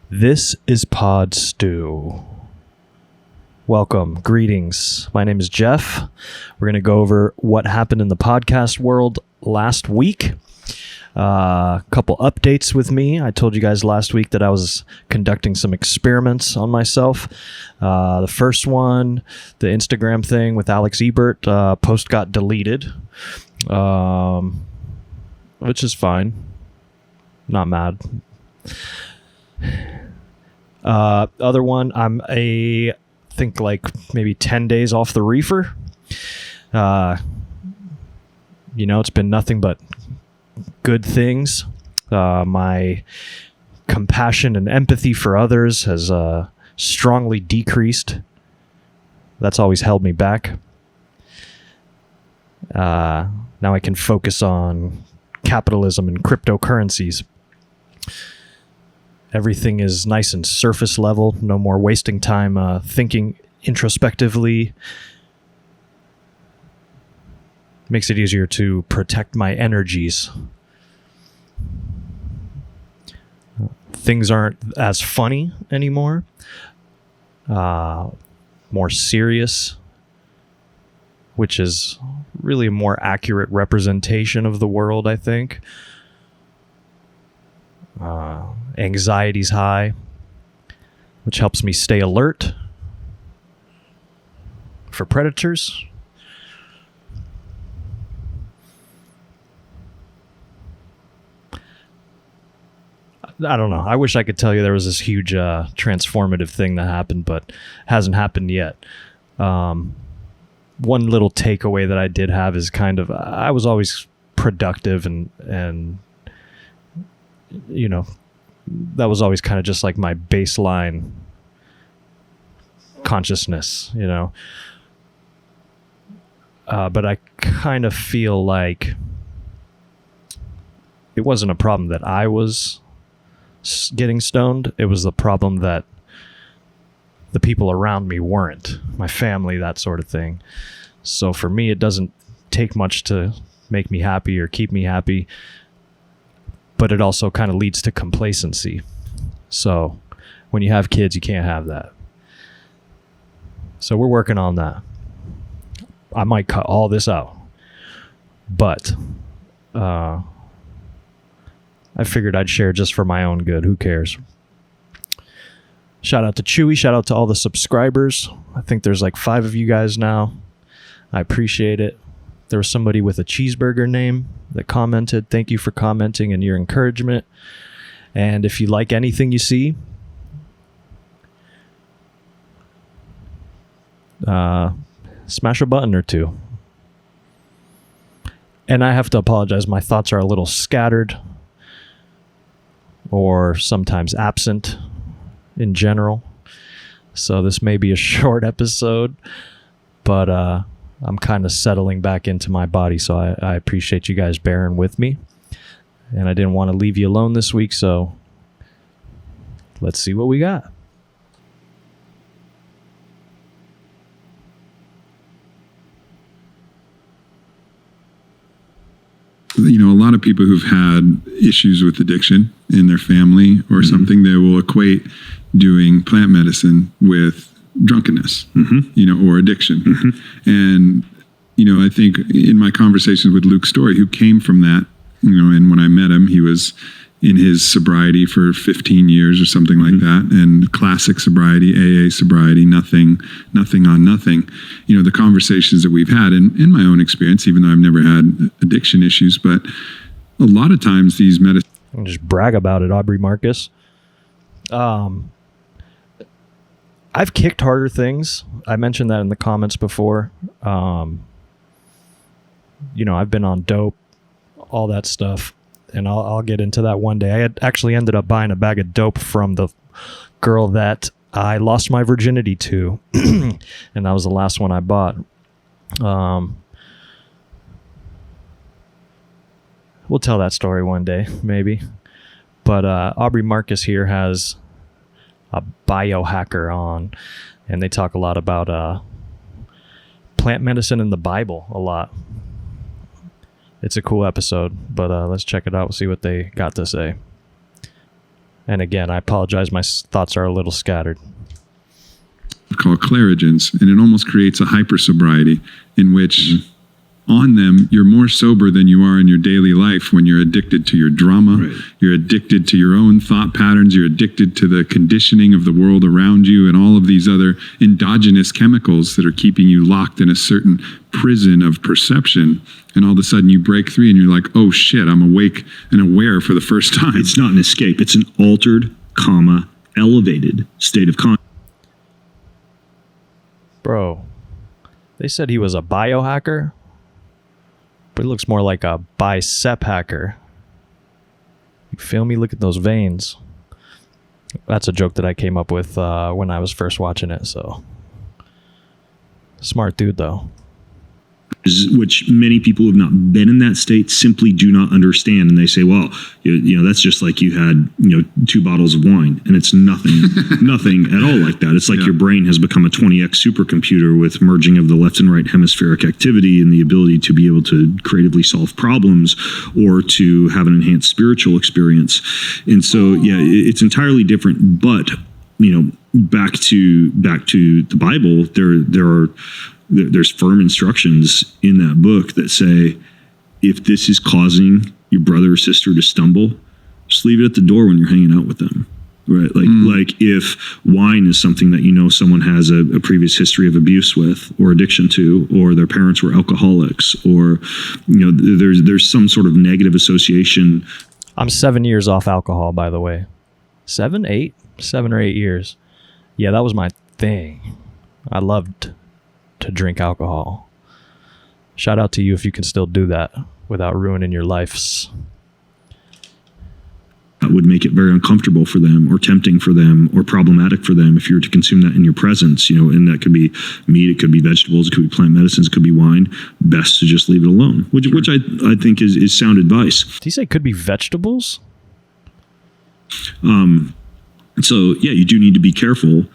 This is Pod Stew. Welcome, greetings. My name is Jeff. We're going to go over what happened in the podcast world last week. A couple updates with me. I told you guys last week that I was conducting some experiments on myself. The first one, the Instagram thing with Alex Ebert, post got deleted, which is fine. Not mad. Other one, I'm think like maybe 10 days off the reefer. It's been nothing but good things. My compassion and empathy for others has strongly decreased. That's always held me back. Now I can focus on capitalism and cryptocurrencies. Everything is nice and surface level. No more wasting time thinking introspectively. Makes it easier to protect my energies. Things aren't as funny anymore. More serious, which is really a more accurate representation of the world, I think. Anxiety's high, which helps me stay alert for predators. I don't know. I wish I could tell you there was this huge transformative thing that happened, but hasn't happened yet. One little takeaway that I did have is kind of I was always productive and that was always kind of just like my baseline consciousness, but I kind of feel like it wasn't a problem that I was getting stoned. It was the problem that the people around me weren't, my family, that sort of thing. So for me, it doesn't take much to make me happy or keep me happy. But it also kind of leads to complacency. So when you have kids, you can't have that. So we're working on that. I might cut all this out. But I figured I'd share just for my own good. Who cares? Shout out to Chewy. Shout out to all the subscribers. I think there's like 5 of you guys now. I appreciate it. There was somebody with a cheeseburger name that commented. Thank you for commenting and your encouragement. And if you like anything you see, smash a button or two. And I have to apologize. My thoughts are a little scattered or sometimes absent in general. So this may be a short episode, but I'm kind of settling back into my body, so I appreciate you guys bearing with me. And I didn't want to leave you alone this week, so let's see what we got. A lot of people who've had issues with addiction in their family or something, they will equate doing plant medicine with drunkenness, or addiction. And, I think in my conversations with Luke Story, who came from that, and when I met him, he was in his sobriety for 15 years or something like that, and classic sobriety, AA sobriety, nothing on nothing. The conversations that we've had, and in my own experience, even though I've never had addiction issues, but a lot of times these medicines... I'll just brag about it, Aubrey Marcus. I've kicked harder things. I mentioned that in the comments before. I've been on dope, all that stuff, and I'll get into that one day. I had actually ended up buying a bag of dope from the girl that I lost my virginity to, and that was the last one I bought. We'll tell that story one day, maybe. But Aubrey Marcus here has a biohacker on, and they talk a lot about plant medicine in the Bible a lot. It's a cool episode, but let's check it out. We'll see what they got to say. And again, I apologize. My thoughts are a little scattered. Called clarigens, and it almost creates a hypersobriety in which on them you're more sober than you are in your daily life when you're addicted to your drama. Right. You're addicted to your own thought patterns. You're addicted to the conditioning of the world around you and all of these other endogenous chemicals that are keeping you locked in a certain prison of perception. And all of a sudden you break free and you're like, oh shit, I'm awake and aware for the first time. It's not an escape. It's an altered, elevated state of consciousness. Bro, they said he was a biohacker, but it looks more like a bicep hacker. You feel me? Look at those veins. That's a joke that I came up with when I was first watching it, so. Smart dude, though. Which many people who have not been in that state simply do not understand. And they say, well, that's just like you had, 2 bottles of wine, and it's nothing at all like that. It's like your brain has become a 20x supercomputer with merging of the left and right hemispheric activity and the ability to be able to creatively solve problems or to have an enhanced spiritual experience. And so, it's entirely different. But, back to the Bible, there's firm instructions in that book that say, if this is causing your brother or sister to stumble, just leave it at the door when you're hanging out with them, right? Like if wine is something that someone has a previous history of abuse with or addiction to, or their parents were alcoholics, or there's some sort of negative association. I'm 7 years off alcohol, by the way. 7 or 8 years. Yeah, that was my thing. I loved to drink alcohol. Shout out to you if you can still do that without ruining your lives. That would make it very uncomfortable for them, or tempting for them, or problematic for them if you were to consume that in your presence, and that could be meat, it could be vegetables, it could be plant medicines, it could be wine. Best to just leave it alone, which I think is sound advice. Did he say could be vegetables? So you do need to be careful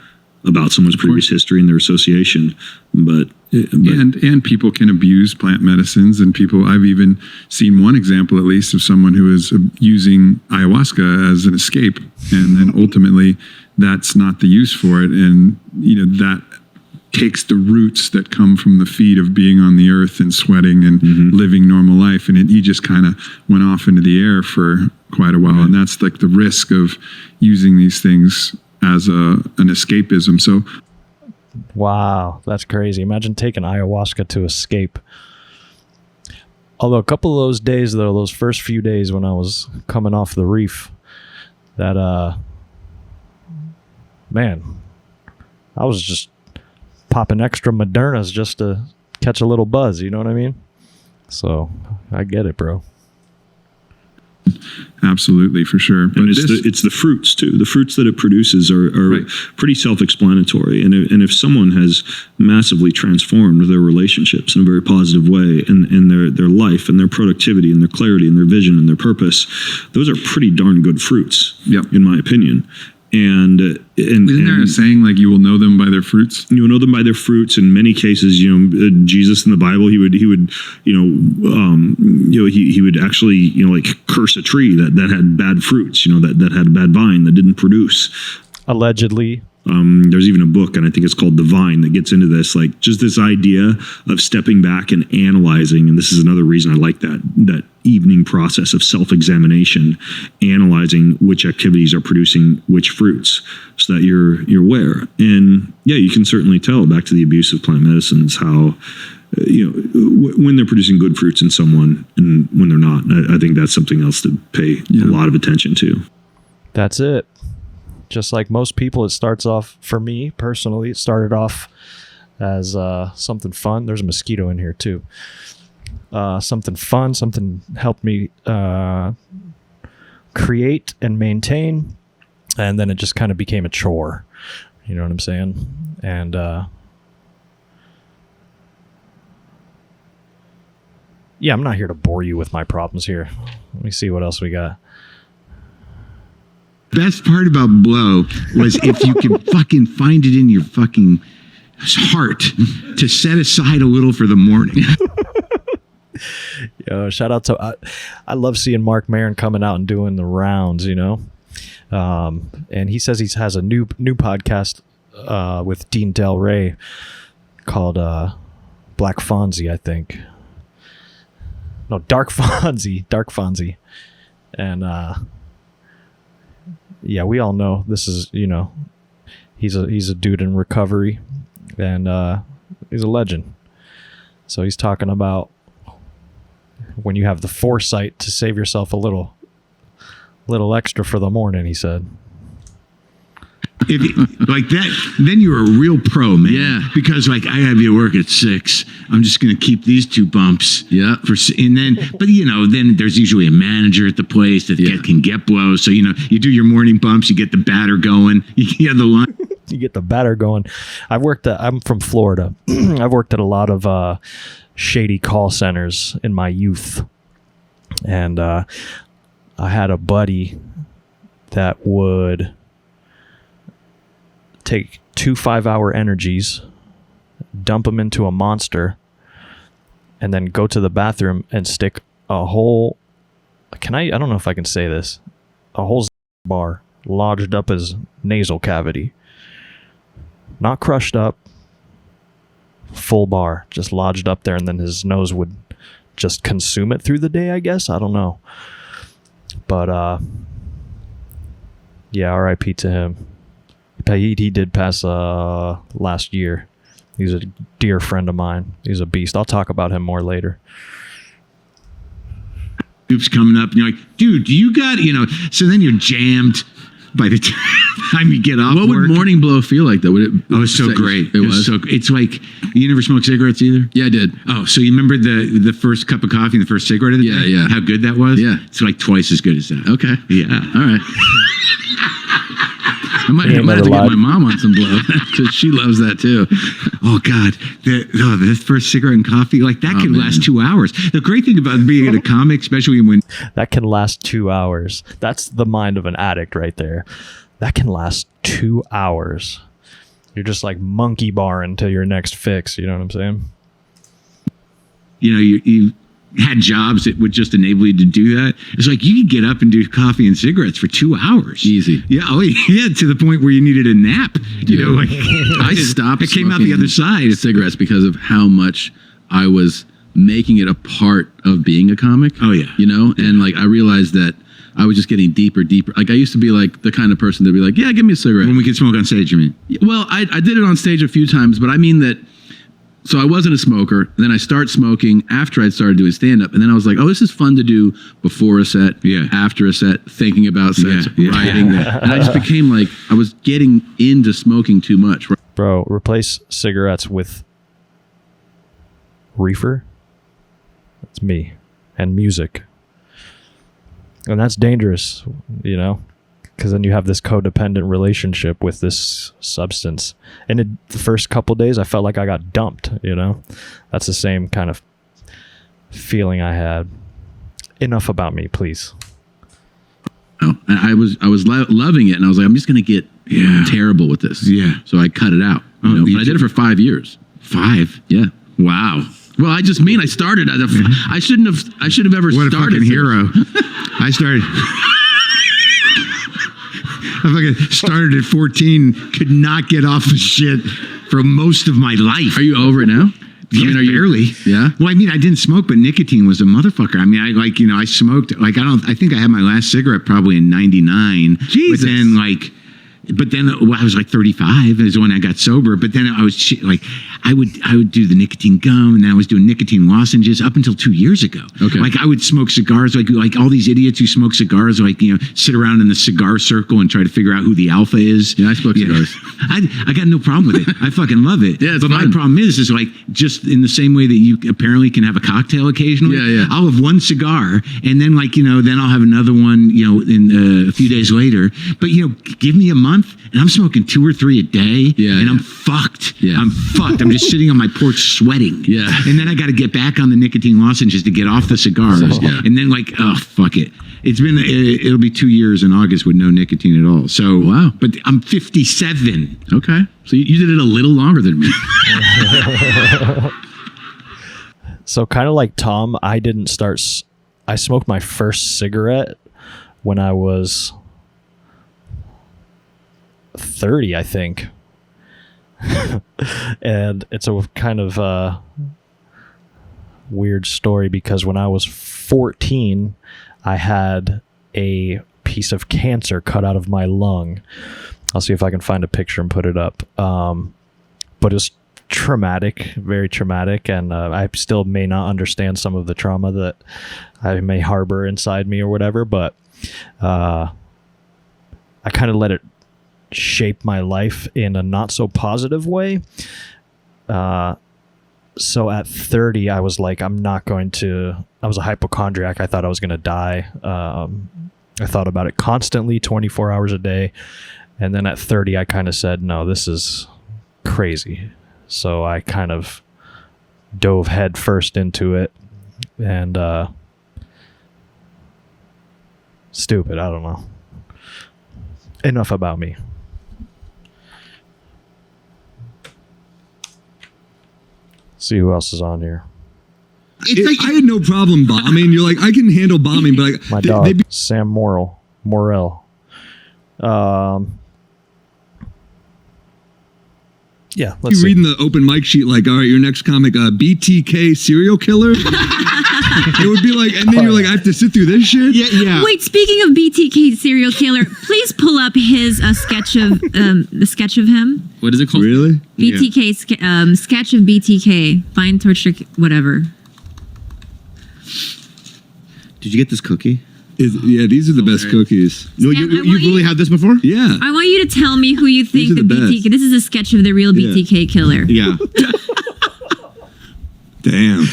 about someone's previous history and their association, but and people can abuse plant medicines, and I've even seen one example at least of someone who is using ayahuasca as an escape, and then ultimately that's not the use for it, and that takes the roots that come from the feed of being on the earth and sweating and living normal life, and he just kind of went off into the air for quite a while, and that's like the risk of using these things as an escapism. So, wow, that's crazy. Imagine taking ayahuasca to escape. Although a couple of those days, though, those first few days when I was coming off the reef, that man, I was just popping extra Modernas just to catch a little buzz. You know what I mean? So I get it, bro. Absolutely, for sure. But it's the fruits too. The fruits that it produces are right. Pretty self-explanatory. And if someone has massively transformed their relationships in a very positive way, and their life and their productivity and their clarity and their vision and their purpose, those are pretty darn good fruits, in my opinion. And isn't there a saying like you will know them by their fruits? You will know them by their fruits. In many cases, Jesus in the Bible, he would actually like curse a tree that had bad fruits, that had a bad vine that didn't produce. Allegedly. There's even a book, and I think it's called The Vine, that gets into this, like just this idea of stepping back and analyzing. And this is another reason I like that evening process of self-examination, analyzing which activities are producing which fruits, so that you're aware. And you can certainly tell, back to the abuse of plant medicines, how when they're producing good fruits in someone and when they're not. I think that's something else to pay a lot of attention to. That's it. Just like most people, it starts off, for me personally, it started off as something fun. There's a mosquito in here too. Something fun, something helped me create and maintain, and then it just kind of became a chore. You know what I'm saying? And I'm not here to bore you with my problems here. Let me see what else we got. Best part about blow was if you could fucking find it in your fucking heart to set aside a little for the morning. Shout out to I love seeing Marc Maron coming out and doing the rounds, And he says he has a new podcast with Dean Del Rey called Black Fonzie, I think. No, Dark Fonzie. And yeah, we all know this is, he's a dude in recovery, and he's a legend. So he's talking about when you have the foresight to save yourself a little extra for the morning, he said. If you, like that, then you're a real pro, man. Yeah. Because like I have you work at 6. I'm just gonna keep these 2 bumps. Yeah. And then, but then there's usually a manager at the place that can get blows. So you do your morning bumps, you get the batter going, you have the line. You get the batter going. I'm from Florida. I've worked at a lot of shady call centers in my youth, and I had a buddy that would take 2 5-hour energies, dump them into a Monster, and then go to the bathroom and stick a whole, I don't know if I can say this, a whole bar lodged up his nasal cavity. Not crushed up, full bar, just lodged up there, and then his nose would just consume it through the day, I guess. I don't know. But, yeah, RIP to him. He did pass last year. He's a dear friend of mine. He's a beast. I'll talk about him more later. Oops, coming up, and you're like, dude, do you got, so then you're jammed by the time you get off What work. would morning blow feel like, though? Would it? Oh, it's so great. It was. It's like, you never smoked cigarettes either? Yeah, I did. Oh, so you remember the first cup of coffee and the first cigarette of the day? Yeah. How good that was? Yeah. It's like twice as good as that. Okay. Yeah. All right. I might have to get my mom on some blow because she loves that too. Oh God, the first cigarette and coffee, like that can last 2 hours. The great thing about being a comic, especially when that can last 2 hours. That's the mind of an addict right there. That can last 2 hours. You're just like monkey bar until your next fix. You know what I'm saying? you had jobs that would just enable you to do that. It's like you could get up and do coffee and cigarettes for 2 hours. Easy. Yeah. Oh yeah. To the point where you needed a nap. I stopped. It came out the other side. Cigarettes because of how much I was making it a part of being a comic. Oh yeah. And like I realized that I was just getting deeper. Like I used to be like the kind of person that'd be like, yeah, give me a cigarette. When we could smoke on stage, you mean? Well, I did it on stage a few times, but I mean that. So I wasn't a smoker. Then I started smoking after I'd started doing stand-up. And then I was like, oh, this is fun to do before a set, after a set, thinking about sets, writing. And I just became like, I was getting into smoking too much. Bro, replace cigarettes with reefer. That's me. And music. And that's dangerous, because then you have this codependent relationship with this substance. And the first couple days, I felt like I got dumped, That's the same kind of feeling I had. Enough about me, please. Oh, I was loving it, and I was like, I'm just going to get terrible with this. Yeah. So I cut it out. But I did it for 5 years. 5? Yeah. Wow. Well, I just mean I started. I should have ever What started. a fucking hero. I started at 14, could not get off the shit for most of my life. Are you over it now? Yeah, barely. Yeah. Well, I didn't smoke, but nicotine was a motherfucker. I smoked, I think I had my last cigarette probably in 99. Jesus. But then I was like 35 is when I got sober. But then I was like, I would do the nicotine gum, and then I was doing nicotine lozenges up until 2 years ago. Okay. Like I would smoke cigars, like all these idiots who smoke cigars, sit around in the cigar circle and try to figure out who the alpha is. Yeah, I smoke cigars. I got no problem with it. I fucking love it. Yeah, it's but fun. my problem is like just in the same way that you apparently can have a cocktail occasionally. Yeah. I'll have one cigar, and then then I'll have another one, in a few days later. But give me a month, and I'm smoking 2 or 3 a day. Yeah, and yeah. I'm fucked. Yeah. I'm fucked. I'm just sitting on my porch sweating. Yeah. And then I got to get back on the nicotine lozenges to get off the cigars. Yeah. And then fuck it. It'll be 2 years in August with no nicotine at all. So Wow. But I'm 57. Okay. So you did it a little longer than me. So kind of like Tom, I smoked my first cigarette when I was 30, I think. And it's a kind of weird story because when I was 14, I had a piece of cancer cut out of my lung. I'll see if I can find a picture and put it up. But it's traumatic, very traumatic, and I still may not understand some of the trauma that I may harbor inside me or whatever, but I kind of let it shape my life in a not so positive way. So at 30, I was like, I was a hypochondriac. I thought I was going to die. I thought about it constantly, 24 hours a day. And then at 30, I kind of said, no, this is crazy. So I kind of dove head first into it. And stupid, I don't know. Enough about me. See who else is on here. I had no problem bombing. You're like, I can handle bombing, but My dog, Sam Morril. Yeah, let's see. Reading the open mic sheet like, all right, your next comic, BTK serial killer. It would be like, and then you're like, I have to sit through this shit. Yeah. Wait, speaking of BTK serial killer, please pull up his sketch of the sketch of him. What is it called? Really? BTK sketch of BTK. Fine torture, whatever. Did you get this cookie? Yeah, these are the best cookies. No, Sam, you've really had this before? Yeah. I want you to tell me who you think These are the the BTK. best. This is a sketch of the real BTK killer. Yeah. Damn.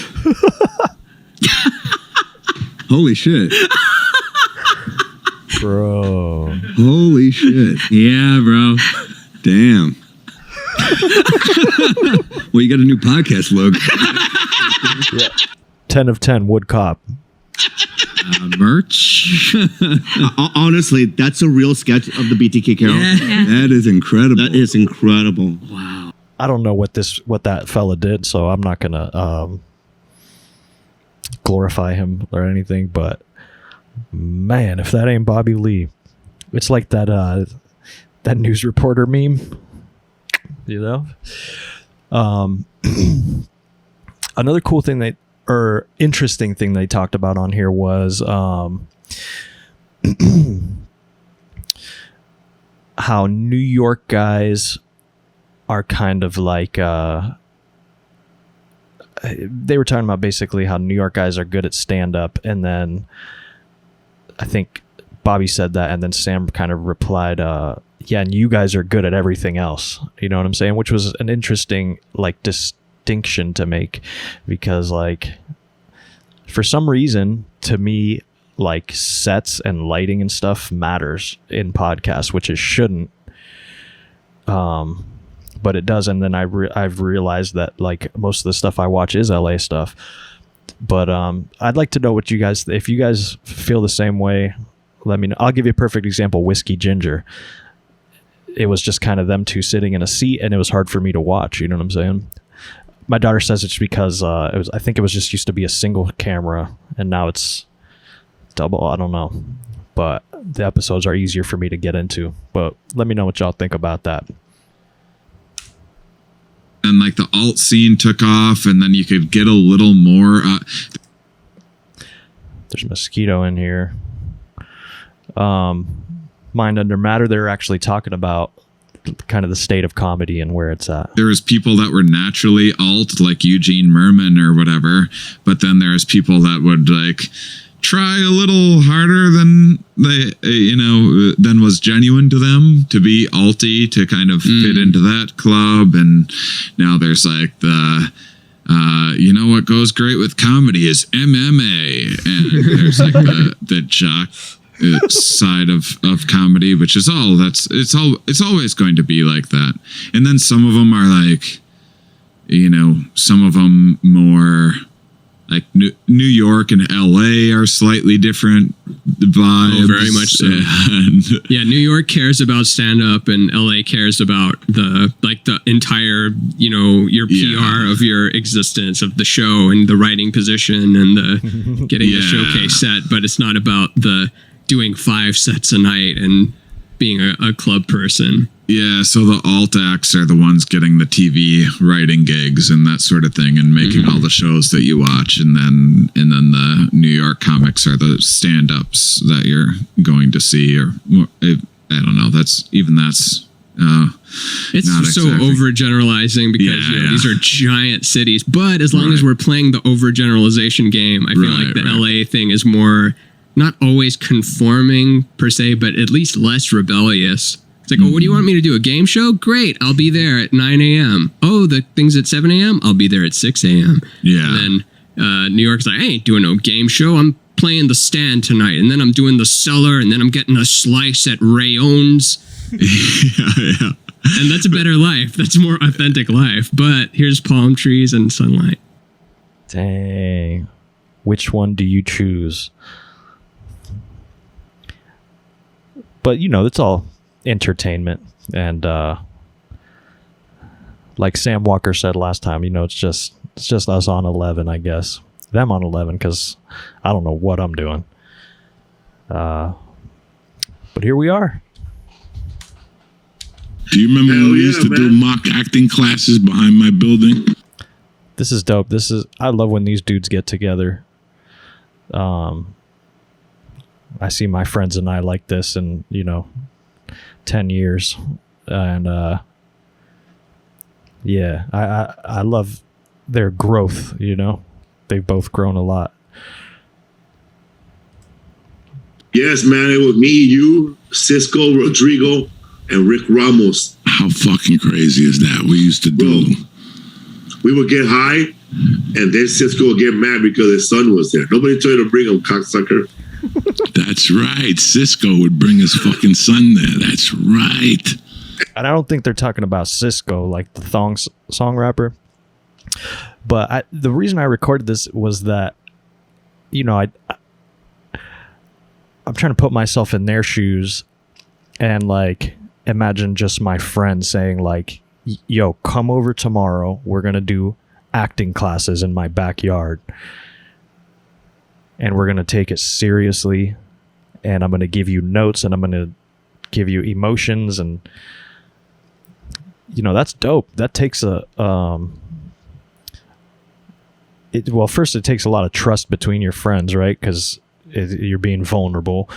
Holy shit. Bro. Holy shit. Yeah, bro. Damn. Well, you got a new podcast logo. 10 of 10 wood cop. Merch. Honestly, that's a real sketch of the BTK Carol. Yeah. That is incredible. That is incredible. Wow. I don't know what that fella did, so I'm not gonna glorify him or anything, but man, if that ain't Bobby Lee. It's like that news reporter meme, you know. Another cool thing or interesting thing they talked about on here was how New York guys are kind of like they were talking about basically how New York guys are good at stand-up, and then I think Bobby said that, and then Sam kind of replied, yeah, and you guys are good at everything else. You know what I'm saying? Which was an interesting like distinction to make, because like for some reason to me, like sets and lighting and stuff matters in podcasts, which it shouldn't, but it does. And then I've realized that like most of the stuff I watch is LA stuff, but I'd like to know what you guys, if you guys feel the same way, let me know. I'll give you a perfect example. Whiskey Ginger, it was just kind of them two sitting in a seat, and it was hard for me to watch. You know what I'm saying? My daughter says it's because I think it was just used to be a single camera, and now it's double. I don't know, but the episodes are easier for me to get into. But let me know what y'all think about that. And like the alt scene took off, and then you could get a little more. There's a mosquito in here. Mind Under Matter, they're actually talking about kind of the state of comedy and where it's at. There was people that were naturally alt, like Eugene Merman or whatever, but then there's people that would like try a little harder than they, than was genuine to them to be alty to kind of fit into that club. And now there's like the what goes great with comedy is MMA, and there's like the jock side of comedy, which is it's always going to be like that. And then some of them are like, some of them more like New York and LA are slightly different vibes. Oh, very much so. Yeah, New York cares about stand-up, and LA cares about the entire, your PR of your existence, of the show and the writing position and the getting the showcase set. But it's not about the doing 5 sets a night and being a club person. Yeah, so the alt acts are the ones getting the TV writing gigs and that sort of thing, and making all the shows that you watch, and then the New York comics are the stand-ups that you're going to see, or I don't know. That's it's not so exactly overgeneralizing because these are giant cities. But as long as we're playing the overgeneralization game, I feel like the LA thing is more not always conforming per se, but at least less rebellious. It's like, oh, what do you want me to do? A game show? Great. I'll be there at 9 a.m. Oh, the thing's at 7 a.m.? I'll be there at 6 a.m. Yeah. And then New York's like, I ain't doing no game show. I'm playing the stand tonight. And then I'm doing the cellar. And then I'm getting a slice at Rayon's. yeah. And that's a better life. That's a more authentic life. But here's palm trees and sunlight. Dang. Which one do you choose? But, it's all entertainment, and like Sam Walker said last time, it's just us on 11, I guess. Them on 11, because I don't know what I'm doing. But here we are. Do you remember when we used to do mock acting classes behind my building? This is dope. I love when these dudes get together. I see my friends and I like this in 10 years, and I love their growth. They've both grown a lot. Yes, man, it was me, you, Cisco, Rodrigo, and Rick Ramos. How fucking crazy is that? We used to do. Bro, we would get high, and then Cisco would get mad because his son was there. Nobody told you to bring him, cocksucker. That's right. Cisco would bring his fucking son there. That's right. And I don't think they're talking about Cisco, like the song rapper. But the reason I recorded this was that, I'm trying to put myself in their shoes and like imagine just my friend saying like, yo, come over tomorrow. We're going to do acting classes in my backyard. And we're going to take it seriously, and I'm going to give you notes, and I'm going to give you emotions, and that's dope. That takes first it takes a lot of trust between your friends, right? Because you're being vulnerable.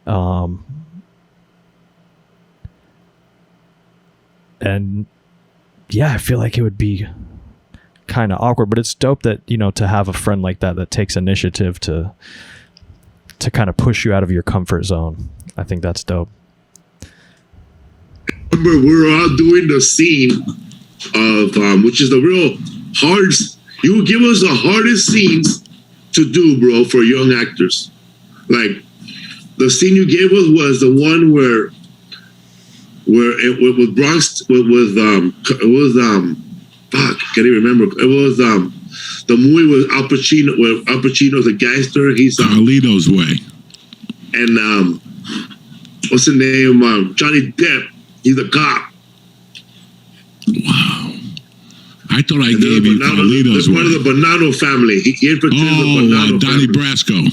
And yeah, I feel like it would be kind of awkward, but it's dope that to have a friend like that takes initiative to kind of push you out of your comfort zone. I think that's dope. Remember, we're all doing the scene of which is the real hard. You would give us the hardest scenes to do, bro, for young actors. Like the scene you gave us was the one where it with Bronx it was fuck, can't even remember. It was the movie with Al Pacino, where Al Pacino's a gangster. He's Carlito's Way. And what's the name? Johnny Depp. He's a cop. Wow. I thought I gave you Carlito's Way. One of the Bonanno family. He infiltrated the Bonanno Donnie family. Brasco.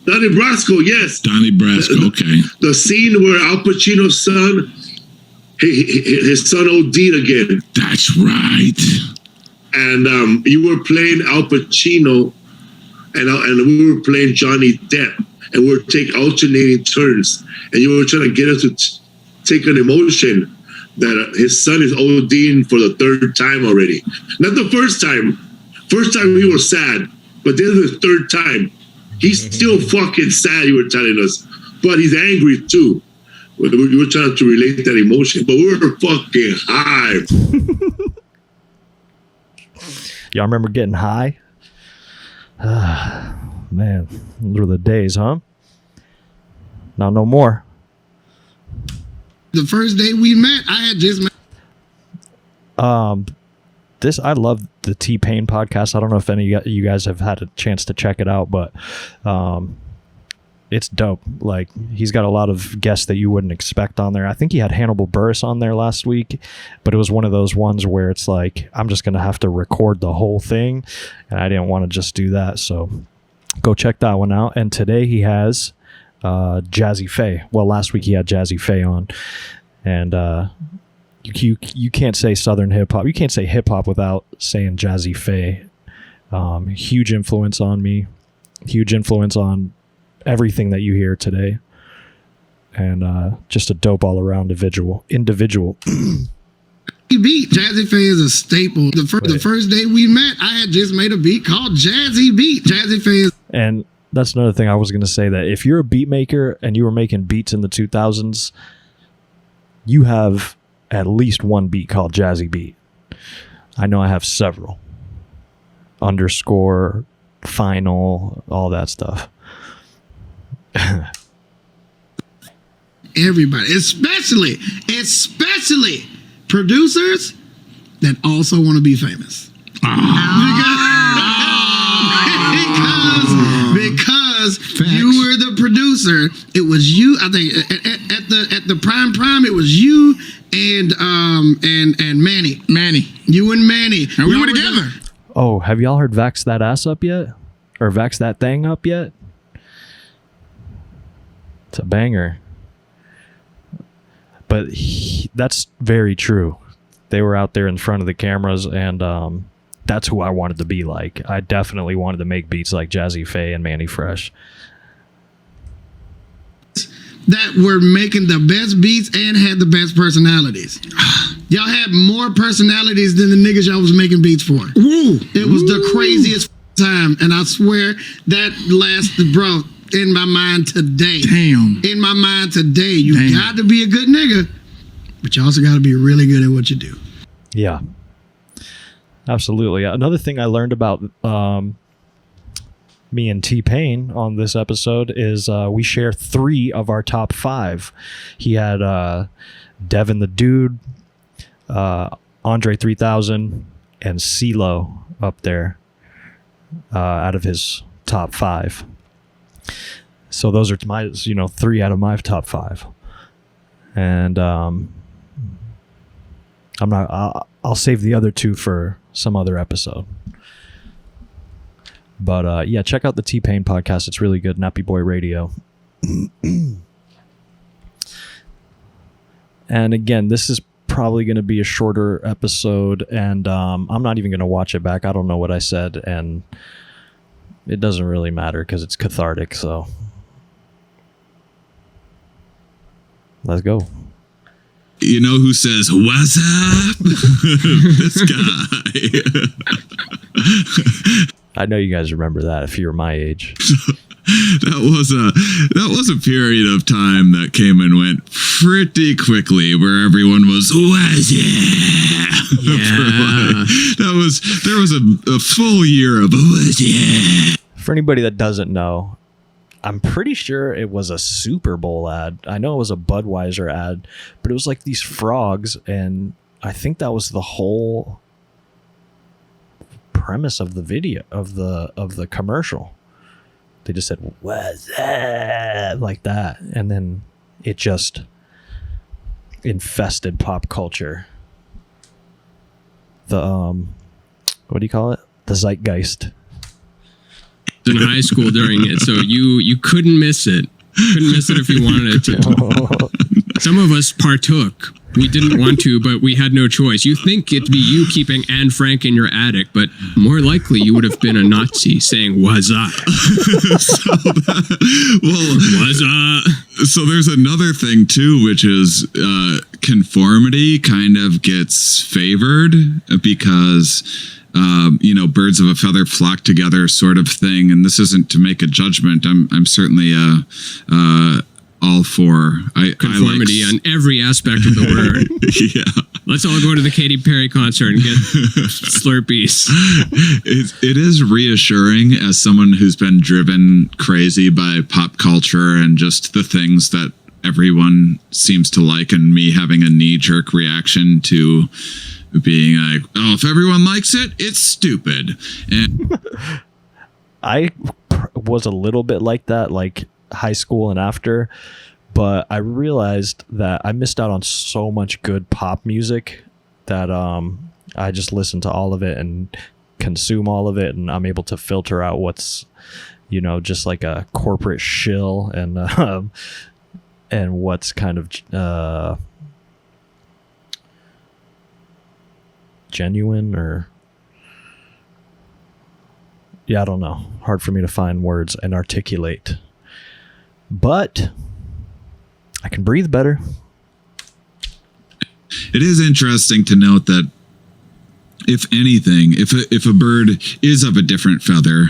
Donnie Brasco, yes. Donnie Brasco, okay. The scene where Al Pacino's son, his son OD'd again. That's right. And you were playing Al Pacino, and we were playing Johnny Depp, and we were taking alternating turns, and you were trying to get us to take an emotion that his son is ODing for the third time already. Not the first time. First time we were sad, but this is the third time. He's still fucking sad, you were telling us, but he's angry too. We were trying to relate that emotion, but we were fucking high. Y'all remember getting high? Man, those were the days, huh? Now no more. The first day we met, I had just met. I love the T-Pain podcast. I don't know if any of you guys have had a chance to check it out, but it's dope. Like, he's got a lot of guests that you wouldn't expect on there. I think he had Hannibal Buress on there last week, but it was one of those ones where it's like, I'm just going to have to record the whole thing, and I didn't want to just do that. So go check that one out. And today he has Jazze Faye. Well, last week he had Jazze Faye on, And you can't say Southern hip hop. You can't say hip hop without saying Jazze Pha. Huge influence on me. Huge influence on everything that you hear today. And just a dope all around individual. Beat Jazze Pha is a staple. The first day we met, I had just made a beat called Jazzy Beat. Jazze Pha is. And that's another thing I was going to say, that if you're a beat maker and you were making beats in the 2000s, you have at least one beat called Jazzy Beat. I know I have several. Underscore, Final, all that stuff. Everybody, especially producers that also want to be famous. Because you were the producer. It was you. I think at the prime it was you and Manny. You and Manny. And we were together. Oh, have y'all heard Vax That Ass Up yet? Or Vax That Thing Up yet? It's a banger. But that's very true. They were out there in front of the cameras, and that's who I wanted to be like. I definitely wanted to make beats like Jazze Pha and Manny Fresh. That were making the best beats and had the best personalities. Y'all had more personalities than the niggas y'all was making beats for. It was the craziest time, and I swear that lasted, bro. In my mind today. Damn. In my mind today. You got to be a good nigga, but you also got to be really good at what you do. Yeah. Absolutely. Another thing I learned about me and T-Pain on this episode is we share 3 of our top 5. He had Devin the Dude, Andre 3000, and CeeLo up there out of his top 5. So those are my, 3 out of my top 5. And I'll save the other 2 for some other episode. But yeah, check out the T-Pain podcast. It's really good. Nappy Boy Radio. And again, this is probably going to be a shorter episode, and I'm not even going to watch it back. I don't know what I said, and it doesn't really matter because it's cathartic. So let's go. You know who says, "What's up?" This guy. I know you guys remember that if you're my age. That was a period of time that came and went pretty quickly, where everyone was "What's up?" Yeah. There was a full year of "What's up?" For anybody that doesn't know, I'm pretty sure it was a Super Bowl ad. I know it was a Budweiser ad, but it was like these frogs, and I think that was the whole premise of the video of the commercial. They just said "What's up?" like that, and then it just infested pop culture. The what do you call it? The zeitgeist. In high school during it, so you couldn't miss it. Couldn't miss it if you wanted to. Some of us partook. We didn't want to, but we had no choice. You think it'd be you keeping Anne Frank in your attic, but more likely you would have been a Nazi saying "What's up?" What's up? So there's another thing too, which is conformity kind of gets favored because birds of a feather flock together sort of thing. And this isn't to make a judgment. I'm certainly all for conformity on every aspect of the word. Yeah. Let's all go to the Katy Perry concert and get Slurpees. It is reassuring as someone who's been driven crazy by pop culture and just the things that everyone seems to like, and me having a knee-jerk reaction to being like, oh, if everyone likes it, it's stupid. And I was a little bit like that, like high school and after, but I realized that I missed out on so much good pop music that I just listen to all of it and consume all of it, and I'm able to filter out what's just like a corporate shill and what's kind of genuine or... Yeah, I don't know. Hard for me to find words and articulate. But I can breathe better. It is interesting to note that if anything, if a bird is of a different feather,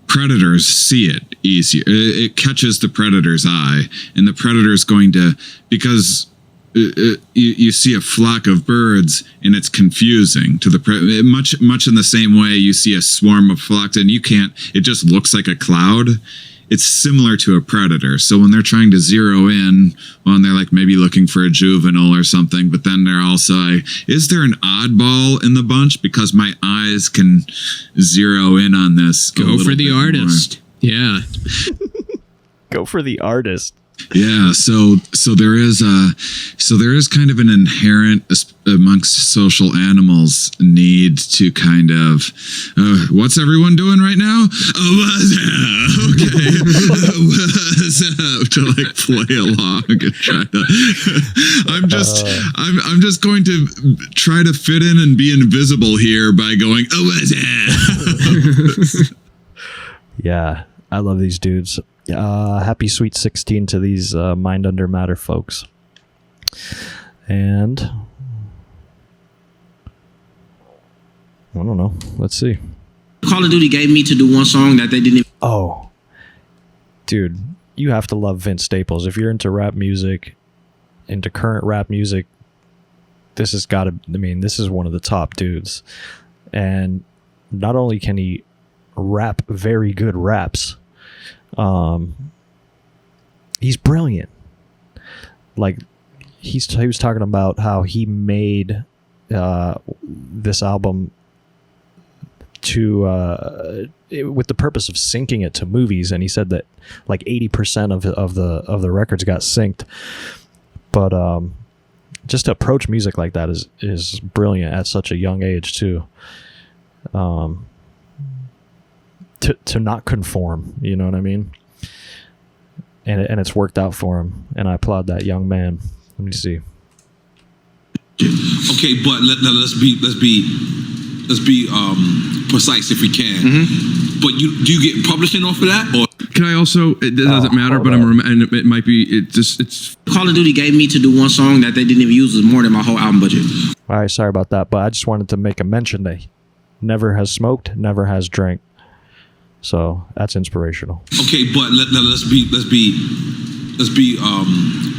predators see it easier. It catches the predator's eye, and the predator's going to, because you see a flock of birds and it's confusing to the much in the same way you see a swarm of flocks and you can't, it just looks like a cloud. It's similar to a predator. So when they're trying to zero in, when they're like maybe looking for a juvenile or something, but then they're also like, is there an oddball in the bunch? Because my eyes can zero in on this. Go for the artist. More. Yeah. Go for the artist. Yeah, so there is kind of an inherent amongst social animals need to kind of what's everyone doing right now? Okay, to like play along and try to. I'm just going to try to fit in and be invisible here by going. Yeah, I love these dudes. Happy Sweet 16 to these Mind Under Matter folks. And I don't know. Let's see. Call of Duty gave me to do one song that they didn't. Oh, dude, you have to love Vince Staples. If you're into rap music, into current rap music, this has got to, I mean, this is one of the top dudes. And not only can he rap very good raps, he's brilliant. Like he was talking about how he made this album to with the purpose of syncing it to movies, and he said that like 80% of the records got synced. But just to approach music like that is brilliant at such a young age too. To not conform, you know what I mean? And it's worked out for him, and I applaud that young man. Let me see. Okay, but let's be precise if we can. Mm-hmm. But do you get publishing off of that, or can I also? It doesn't matter, but and it might be. It's Call of Duty gave me to do one song that they didn't even use more than my whole album budget. All right, sorry about that, but I just wanted to make a mention that he never has smoked, never has drank. So that's inspirational. Okay, but let's be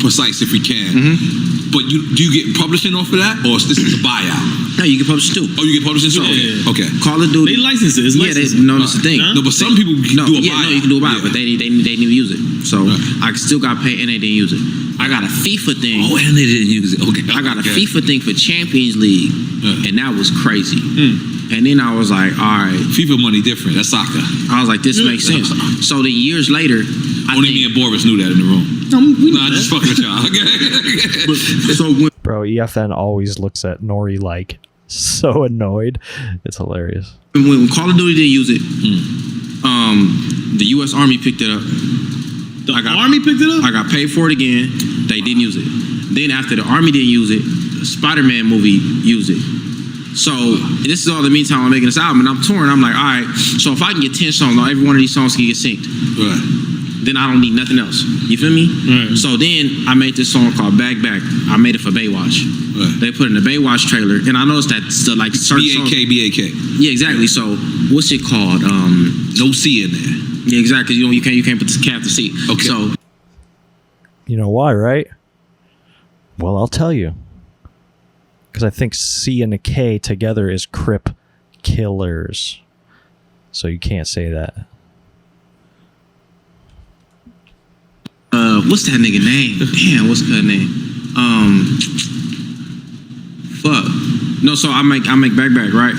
precise if we can. Mm-hmm. But do you get publishing off of that, or this is a buyout? No, you get publishing too. Oh, you get publishing too. Okay. Call of Duty. They license it. Yeah, that's the thing. No, but some people do a buyout. No, you can do a buyout, but they didn't even use it. So I still got paid, and they didn't use it. I got a FIFA thing. Oh, and they didn't use it. Okay. I got a FIFA thing for Champions League, and that was crazy. And then I was like, all right. FIFA money different. That's soccer. I was like, this makes sense. So then years later, only me and Boris knew that in the room. No, I just fucking with y'all. Okay. Bro, EFN always looks at Nori like so annoyed. It's hilarious. When Call of Duty didn't use it, the U.S. Army picked it up. Army picked it up? I got paid for it again. They didn't use it. Then after the Army didn't use it, the Spider-Man movie used it. So this is all the meantime I'm making this album, and I'm touring. I'm like, all right, so if I can get 10 songs, every one of these songs can get synced. Right. Then I don't need nothing else. You feel me? Right. So then I made this song called Back Back. I made it for Baywatch. Right. They put it in the Baywatch trailer, and I noticed that still like certain B-A-K. Yeah, exactly. So what's it called? No C in there. Yeah, exactly. You can't put this cap to C. Okay. So you know why, right? Well, I'll tell you. Because I think C and a K together is Crip Killers. So you can't say that. What's that nigga name? Damn, what's her name? Fuck. No, so I make Back Back, right?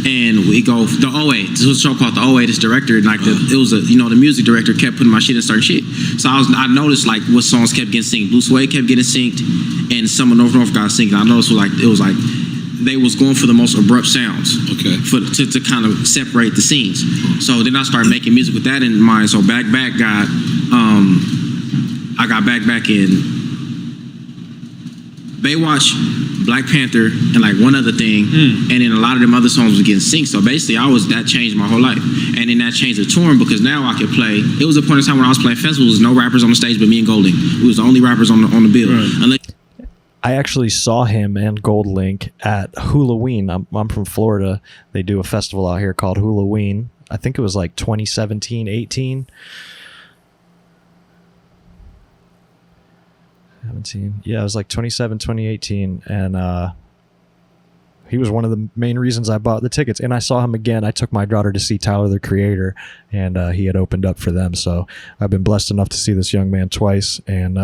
And we go the OA. This was a show called the OA. This director, and like it was the music director kept putting my shit in certain shit. So I noticed like what songs kept getting synced. Blue Suede kept getting synced, and some of North got synced. I noticed it was like they was going for the most abrupt sounds. Okay. To kind of separate the scenes. So then I started making music with that in mind. So Back Back got I got Back Back in Baywatch, Black Panther, and like one other thing, and then a lot of them other songs was getting synced. So basically, that changed my whole life, and then that changed the touring because now I could play. It was a point in time when I was playing festivals, no rappers on the stage but me and Gold Link. We was the only rappers on the bill. Right. I actually saw him and Gold Link at Halloween. I'm from Florida. They do a festival out here called Halloween. I think it was like 2017, 18. 17. Yeah, it was like 2018. And he was one of the main reasons I bought the tickets. And I saw him again. I took my daughter to see Tyler, the Creator, and he had opened up for them. So I've been blessed enough to see this young man twice and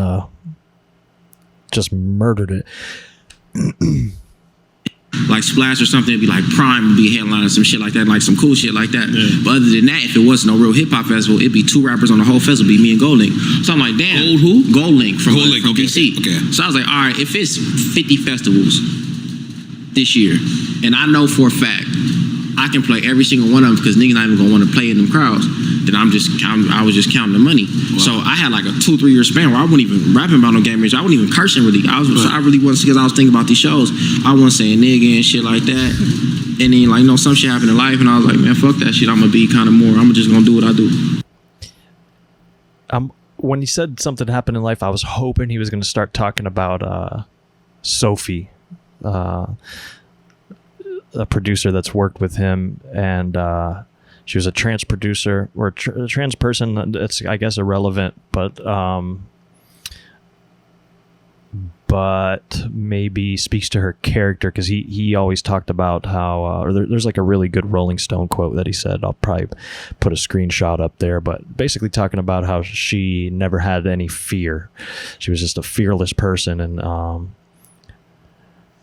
just murdered it. Like Splash or something, it'd be like Prime would be headlining some shit like that, like some cool shit like that. Yeah. But other than that, if it wasn't no real hip hop festival, it'd be 2 rappers on the whole festival, be me and Gold Link. So I'm like, damn. Gold who? Gold Link from okay. DC. Okay. So I was like, all right, if it's 50 festivals this year, and I know for a fact I can play every single one of them because niggas not even gonna want to play in them crowds, then I was just counting the money. Wow. So I had like a 2-3 year span where I wasn't even rapping about no game music. I wasn't even cursing really. I really wasn't, because I was thinking about these shows. I wasn't saying nigga and shit like that. And then like, you know, some shit happened in life and I was like, man, fuck that shit. I'm gonna be kind of more, I'm just gonna do what I do. When he said something happened in life, I was hoping he was going to start talking about Sophie, a producer that's worked with him, and she was a trans producer or a trans person. It's, I guess, irrelevant, but maybe speaks to her character, because he always talked about how there's like a really good Rolling Stone quote that he said. I'll probably put a screenshot up there, but basically talking about how she never had any fear. She was just a fearless person, and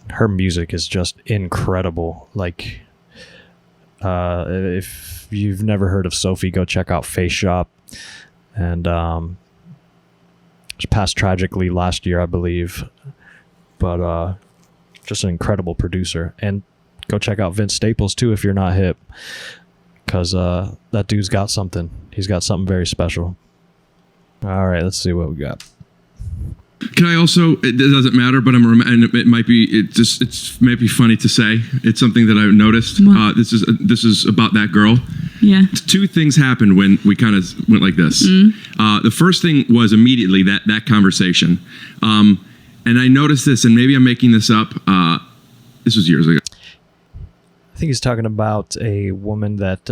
her music is just incredible. Like, if you've never heard of Sophie, go check out Face Shop. And she passed tragically last year, I believe. But just an incredible producer. And go check out Vince Staples too if you're not hip, because that dude's got something. He's got something very special. All right, let's see what we got. Can I also? It doesn't matter, but and it might be. It might be funny to say. It's something that I've noticed. This is about that girl. Yeah. 2 things happened when we kind of went like this. The first thing was immediately that conversation, and I noticed this, and maybe I'm making this up. This was years ago. I think he's talking about a woman that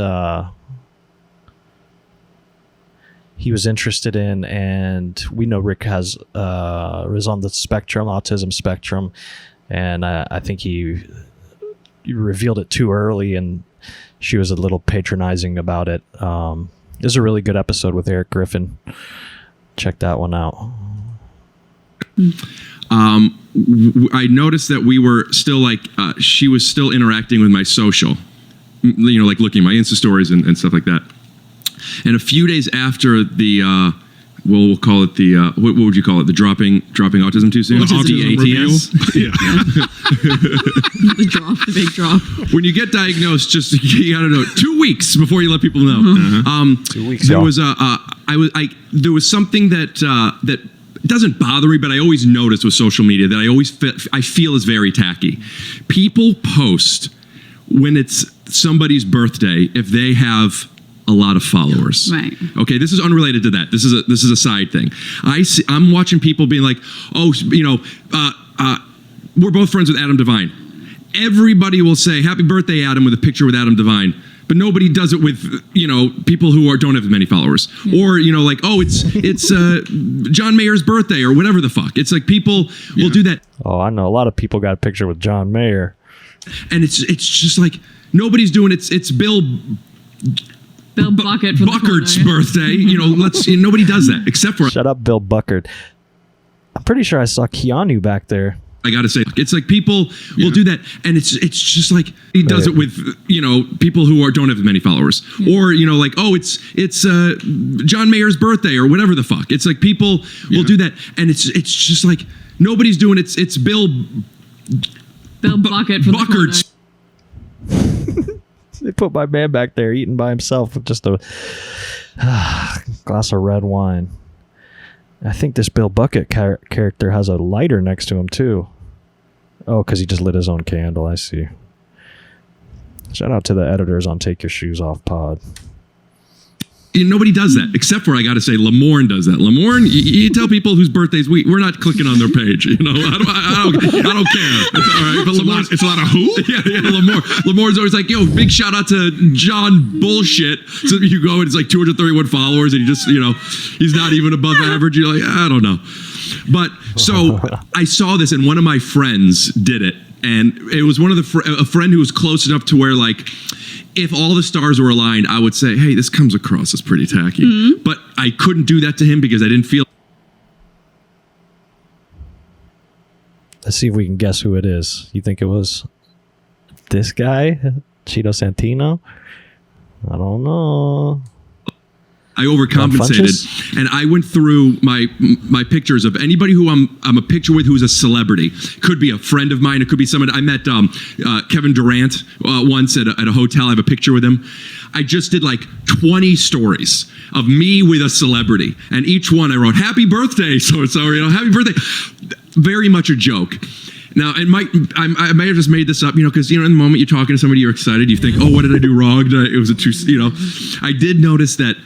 he was interested in, and we know Rick was on the spectrum, autism spectrum, and I think he revealed it too early, and she was a little patronizing about it. This is a really good episode with Erik Griffin. Check that one out. I noticed that we were still like, she was still interacting with my social, you know, like looking at my Insta stories and stuff like that. And a few days after the, we'll call it the, what would you call it? The dropping autism too soon? DATS. The big drop. When you get diagnosed, just, you gotta know, 2 weeks before you let people know. 2 weeks. There was there was something that doesn't bother me, but I always notice with social media that I feel is very tacky. People post when it's somebody's birthday if they have a lot of followers. Right. Okay, this is unrelated to that. This is a side thing. I'm watching people being like, oh, you know, we're both friends with Adam Devine. Everybody will say, happy birthday, Adam, with a picture with Adam Devine. But nobody does it with, you know, people who don't have as many followers. Yeah. Or, you know, like, oh, it's John Mayer's birthday or whatever the fuck. It's like people will do that. Oh, I know a lot of people got a picture with John Mayer. And it's just like, nobody's doing it. It's Bill Buckert's birthday. You know, nobody does that except for... Shut up, Bill Buckert. I'm pretty sure I saw Keanu back there. I gotta say, it's like people will do that, and it's just like he does it with, you know, people who don't have as many followers, or, you know, like, oh, it's John Mayer's birthday or whatever the fuck. It's like people will do that, and it's just like nobody's doing it. It's Bill Buckert's. They put my man back there eating by himself with just a glass of red wine. I think this Bill Bucket character has a lighter next to him too. Oh, because he just lit his own candle. I see. Shout out to the editors on Take Your Shoes Off pod. Nobody does that, except for, I got to say, Lamorne does that. Lamorne, you tell people whose birthdays we're not clicking on their page. I don't care. All right, but Lamorne, it's a lot of who? Yeah, Lamorne's always like, yo, big shout out to John Bullshit. So you go and it's like 231 followers, and he's not even above average. You're like, I don't know. But so I saw this, and one of my friends did it, and it was one of a friend who was close enough to where, like, if all the stars were aligned, I would say, hey, this comes across as pretty tacky. Mm-hmm. But I couldn't do that to him because I didn't feel. Let's see if we can guess who it is. You think it was this guy, Cheeto Santino? I don't know. I overcompensated, and I went through my pictures of anybody who I'm a picture with who's a celebrity. Could be a friend of mine. It could be someone. I met Kevin Durant once at a hotel. I have a picture with him. I just did like 20 stories of me with a celebrity, and each one I wrote "Happy Birthday," so happy birthday. Very much a joke. Now, I might have just made this up, because in the moment you're talking to somebody, you're excited. You think, oh, what did I do wrong? It was a too, I did notice that.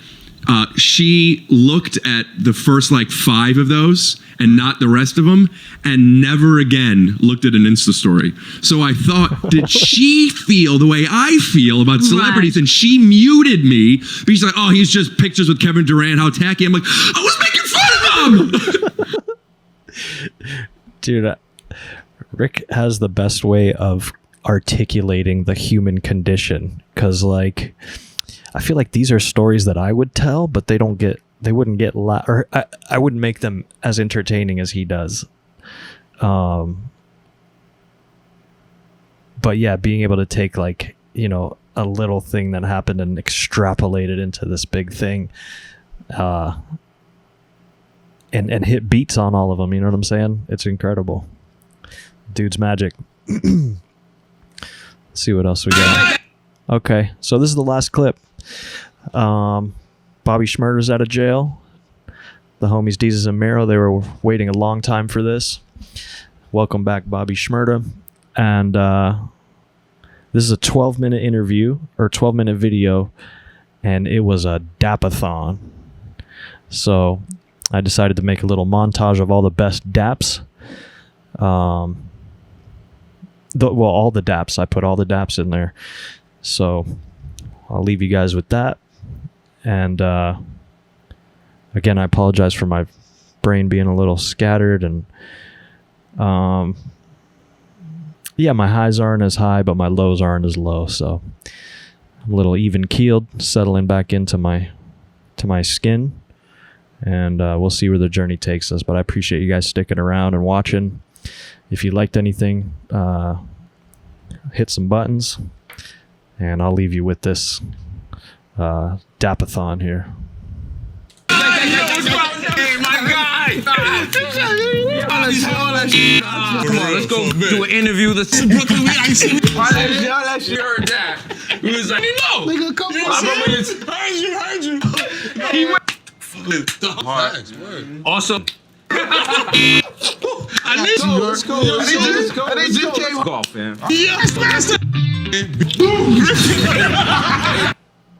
She looked at the first like 5 of those and not the rest of them, and never again looked at an Insta story. So I thought, did she feel the way I feel about celebrities? Right. And she muted me because she's like, oh, he's just pictures with Kevin Durant. How tacky. I'm like, I was making fun of him. Dude, Rick has the best way of articulating the human condition, because like, I feel like these are stories that I would tell, but they wouldn't get or I wouldn't make them as entertaining as he does. But yeah, being able to take like, a little thing that happened and extrapolate it into this big thing, and hit beats on all of them. You know what I'm saying? It's incredible. Dude's magic. Let's see what else we got. Okay, so this is the last clip. Bobby Shmurda's out of jail. The homies DIAZ and MERO, they were waiting a long time for this. Welcome back, Bobby Shmurda. And this is a 12-minute interview, or 12-minute video, and it was a dapathon. So I decided to make a little montage of all the best daps. All the daps. I put all the daps in there. So I'll leave you guys with that. And again, I apologize for my brain being a little scattered. And yeah, my highs aren't as high, but my lows aren't as low. So I'm a little even keeled, settling back into my skin. And we'll see where the journey takes us. But I appreciate you guys sticking around and watching. If you liked anything, hit some buttons. And I'll leave you with this dapathon here. Hey, my guy! Come on, let's go do an interview. Why that shit heard that? We was like, nigga, come on. Heard you. He went. Awesome. I need you. Let's go. I need you. Golf, man. Yes, master.